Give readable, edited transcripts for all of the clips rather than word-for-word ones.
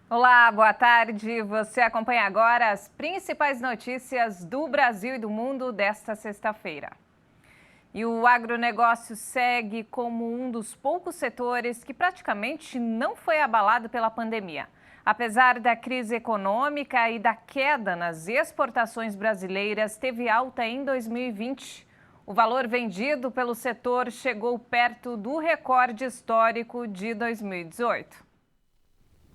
Olá, boa tarde. Você acompanha agora as principais notícias do Brasil e do mundo desta sexta-feira. E o agronegócio segue como um dos poucos setores que praticamente não foi abalado pela pandemia. Apesar da crise econômica e da queda nas exportações brasileiras, teve alta em 2020. O valor vendido pelo setor chegou perto do recorde histórico de 2018.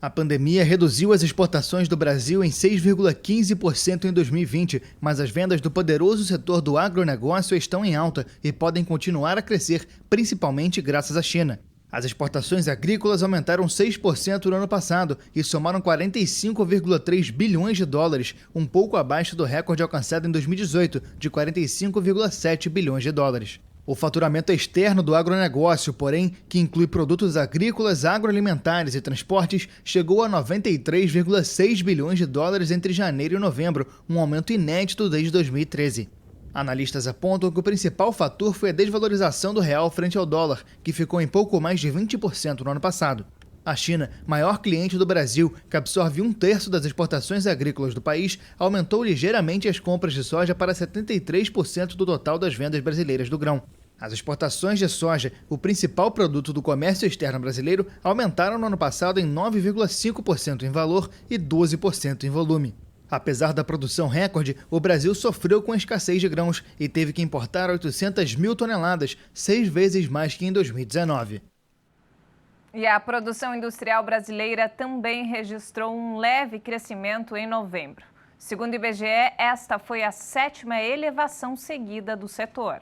A pandemia reduziu as exportações do Brasil em 6,15% em 2020, mas as vendas do poderoso setor do agronegócio estão em alta e podem continuar a crescer, principalmente graças à China. As exportações agrícolas aumentaram 6% no ano passado e somaram 45,3 bilhões de dólares, um pouco abaixo do recorde alcançado em 2018, de 45,7 bilhões de dólares. O faturamento externo do agronegócio, porém, que inclui produtos agrícolas, agroalimentares e transportes, chegou a 93,6 bilhões de dólares entre janeiro e novembro, um aumento inédito desde 2013. Analistas apontam que o principal fator foi a desvalorização do real frente ao dólar, que ficou em pouco mais de 20% no ano passado. A China, maior cliente do Brasil, que absorve 1/3 das exportações agrícolas do país, aumentou ligeiramente as compras de soja para 73% do total das vendas brasileiras do grão. As exportações de soja, o principal produto do comércio externo brasileiro, aumentaram no ano passado em 9,5% em valor e 12% em volume. Apesar da produção recorde, o Brasil sofreu com a escassez de grãos e teve que importar 800 mil toneladas, 6 vezes mais que em 2019. E a produção industrial brasileira também registrou um leve crescimento em novembro. Segundo o IBGE, esta foi a 7ª elevação seguida do setor.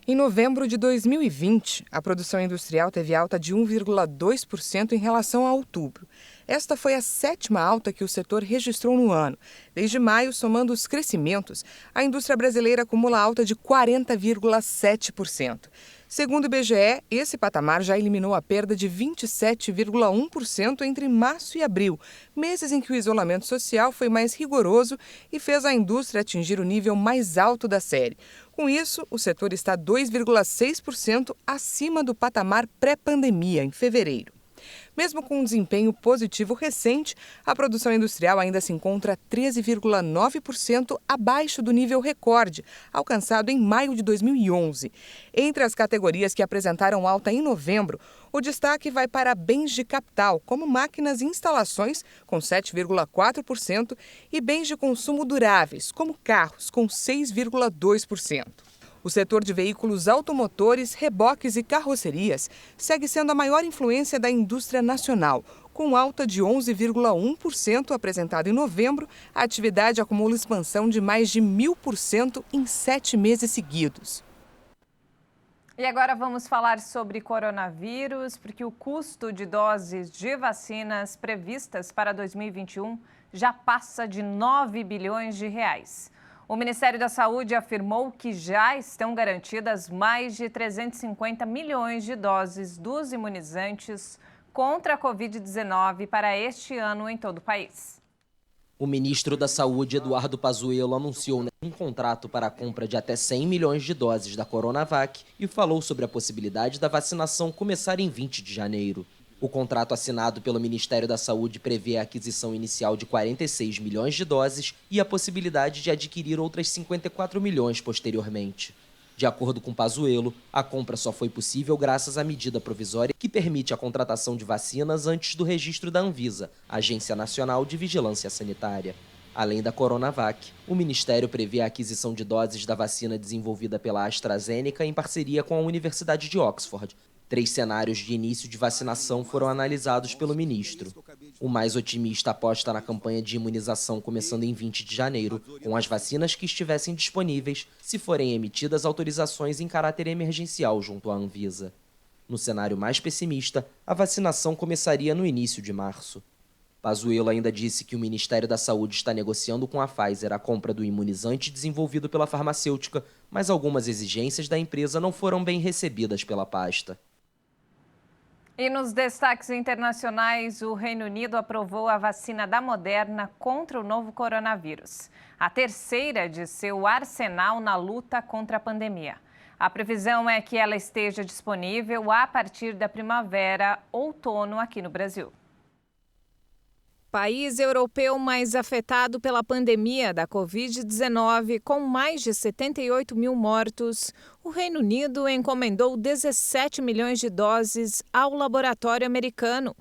Em novembro de 2020, a produção industrial teve alta de 1,2% em relação a outubro. Esta foi a 7ª alta que o setor registrou no ano. Desde maio, somando os crescimentos, a indústria brasileira acumula alta de 40,7%. Segundo o IBGE, esse patamar já eliminou a perda de 27,1% entre março e abril, meses em que o isolamento social foi mais rigoroso e fez a indústria atingir o nível mais alto da série. Com isso, o setor está 2,6% acima do patamar pré-pandemia, em fevereiro. Mesmo com um desempenho positivo recente, a produção industrial ainda se encontra 13,9% abaixo do nível recorde, alcançado em maio de 2011. Entre as categorias que apresentaram alta em novembro, o destaque vai para bens de capital, como máquinas e instalações, com 7,4%, e bens de consumo duráveis, como carros, com 6,2%. O setor de veículos automotores, reboques e carrocerias segue sendo a maior influência da indústria nacional. Com alta de 11,1% apresentada em novembro, a atividade acumula expansão de mais de 1.000% em 7 meses seguidos. E agora vamos falar sobre coronavírus, porque o custo de doses de vacinas previstas para 2021 já passa de 9 bilhões de reais. O Ministério da Saúde afirmou que já estão garantidas mais de 350 milhões de doses dos imunizantes contra a Covid-19 para este ano em todo o país. O ministro da Saúde, Eduardo Pazuello, anunciou um contrato para a compra de até 100 milhões de doses da Coronavac e falou sobre a possibilidade da vacinação começar em 20 de janeiro. O contrato assinado pelo Ministério da Saúde prevê a aquisição inicial de 46 milhões de doses e a possibilidade de adquirir outras 54 milhões posteriormente. De acordo com Pazuello, a compra só foi possível graças à medida provisória que permite a contratação de vacinas antes do registro da Anvisa, Agência Nacional de Vigilância Sanitária. Além da Coronavac, o Ministério prevê a aquisição de doses da vacina desenvolvida pela AstraZeneca em parceria com a Universidade de Oxford. 3 cenários de início de vacinação foram analisados pelo ministro. O mais otimista aposta na campanha de imunização começando em 20 de janeiro, com as vacinas que estivessem disponíveis, se forem emitidas autorizações em caráter emergencial junto à Anvisa. No cenário mais pessimista, a vacinação começaria no início de março. Pazuello ainda disse que o Ministério da Saúde está negociando com a Pfizer a compra do imunizante desenvolvido pela farmacêutica, mas algumas exigências da empresa não foram bem recebidas pela pasta. E nos destaques internacionais, o Reino Unido aprovou a vacina da Moderna contra o novo coronavírus, a terceira de seu arsenal na luta contra a pandemia. A previsão é que ela esteja disponível a partir da primavera, outono aqui no Brasil. País europeu mais afetado pela pandemia da Covid-19, com mais de 78 mil mortos, o Reino Unido encomendou 17 milhões de doses ao laboratório americano.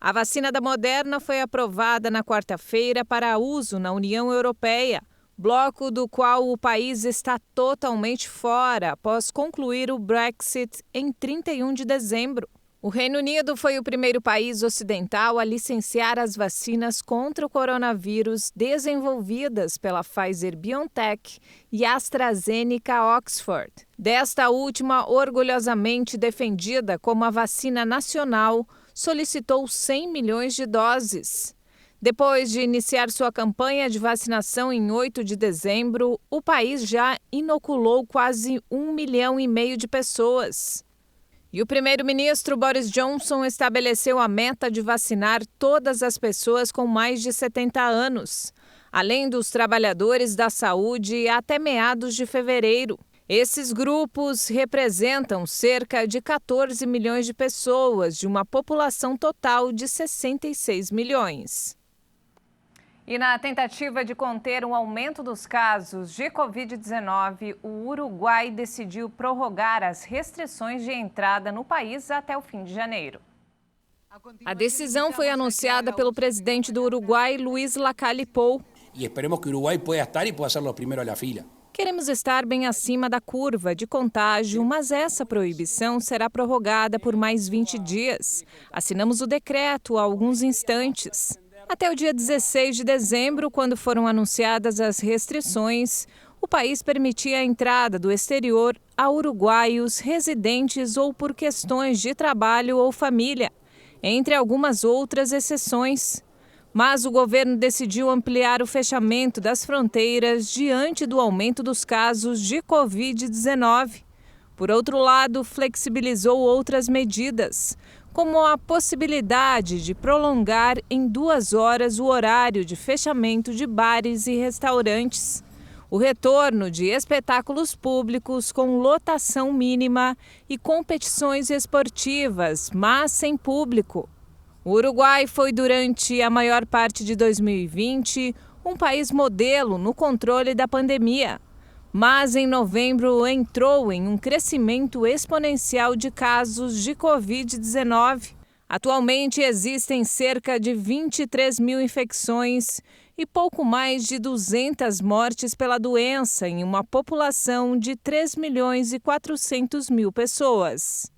A vacina da Moderna foi aprovada na quarta-feira para uso na União Europeia, bloco do qual o país está totalmente fora após concluir o Brexit em 31 de dezembro. O Reino Unido foi o primeiro país ocidental a licenciar as vacinas contra o coronavírus desenvolvidas pela Pfizer-BioNTech e AstraZeneca-Oxford. Desta última, orgulhosamente defendida como a vacina nacional, solicitou 100 milhões de doses. Depois de iniciar sua campanha de vacinação em 8 de dezembro, o país já inoculou quase 1,5 milhão de pessoas. E o primeiro-ministro Boris Johnson estabeleceu a meta de vacinar todas as pessoas com mais de 70 anos, além dos trabalhadores da saúde, até meados de fevereiro. Esses grupos representam cerca de 14 milhões de pessoas, de uma população total de 66 milhões. E na tentativa de conter um aumento dos casos de Covid-19, o Uruguai decidiu prorrogar as restrições de entrada no país até o fim de janeiro. A decisão foi anunciada pelo presidente do Uruguai, Luiz Lacalle Pou. E esperemos que o Uruguai possa estar e possa ser o primeiro da fila. Queremos estar bem acima da curva de contágio, mas essa proibição será prorrogada por mais 20 dias. Assinamos o decreto há alguns instantes. Até o dia 16 de dezembro, quando foram anunciadas as restrições, o país permitia a entrada do exterior a uruguaios residentes ou por questões de trabalho ou família, entre algumas outras exceções. Mas o governo decidiu ampliar o fechamento das fronteiras diante do aumento dos casos de Covid-19. Por outro lado, flexibilizou outras medidas, como a possibilidade de prolongar em 2 horas o horário de fechamento de bares e restaurantes, o retorno de espetáculos públicos com lotação mínima e competições esportivas, mas sem público. O Uruguai foi, durante a maior parte de 2020, um país modelo no controle da pandemia. Mas em novembro entrou em um crescimento exponencial de casos de Covid-19. Atualmente existem cerca de 23 mil infecções e pouco mais de 200 mortes pela doença em uma população de 3 milhões e 400 mil pessoas.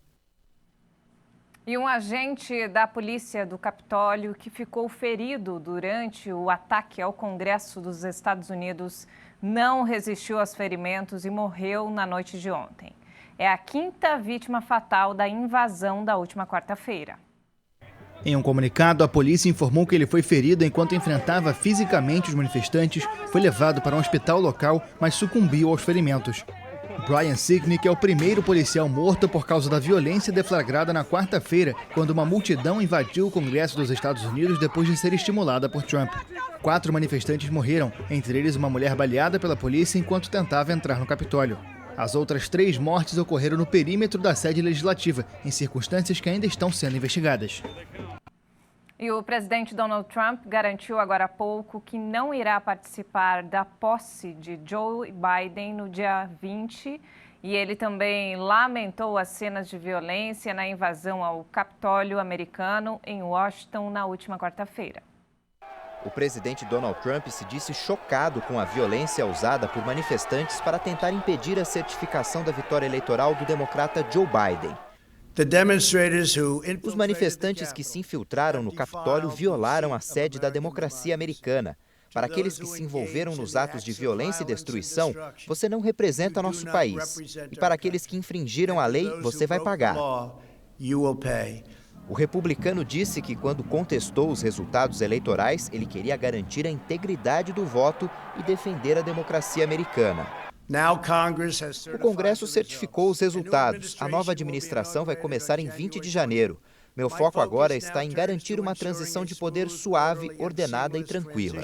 E um agente da polícia do Capitólio que ficou ferido durante o ataque ao Congresso dos Estados Unidos não resistiu aos ferimentos e morreu na noite de ontem. É a 5ª vítima fatal da invasão da última quarta-feira. Em um comunicado, a polícia informou que ele foi ferido enquanto enfrentava fisicamente os manifestantes, foi levado para um hospital local, mas sucumbiu aos ferimentos. Brian Sicknick é o primeiro policial morto por causa da violência deflagrada na quarta-feira, quando uma multidão invadiu o Congresso dos Estados Unidos depois de ser estimulada por Trump. 4 manifestantes morreram, entre eles uma mulher baleada pela polícia enquanto tentava entrar no Capitólio. As outras 3 mortes ocorreram no perímetro da sede legislativa, em circunstâncias que ainda estão sendo investigadas. E o presidente Donald Trump garantiu agora há pouco que não irá participar da posse de Joe Biden no dia 20. E ele também lamentou as cenas de violência na invasão ao Capitólio americano em Washington na última quarta-feira. O presidente Donald Trump se disse chocado com a violência usada por manifestantes para tentar impedir a certificação da vitória eleitoral do democrata Joe Biden. Os manifestantes que se infiltraram no Capitólio violaram a sede da democracia americana. Para aqueles que se envolveram nos atos de violência e destruição, você não representa nosso país. E para aqueles que infringiram a lei, você vai pagar. O republicano disse que, quando contestou os resultados eleitorais, ele queria garantir a integridade do voto e defender a democracia americana. O Congresso certificou os resultados. A nova administração vai começar em 20 de janeiro. Meu foco agora está em garantir uma transição de poder suave, ordenada e tranquila.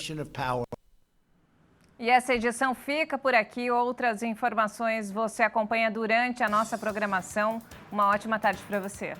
E essa edição fica por aqui. Outras informações você acompanha durante a nossa programação. Uma ótima tarde para você.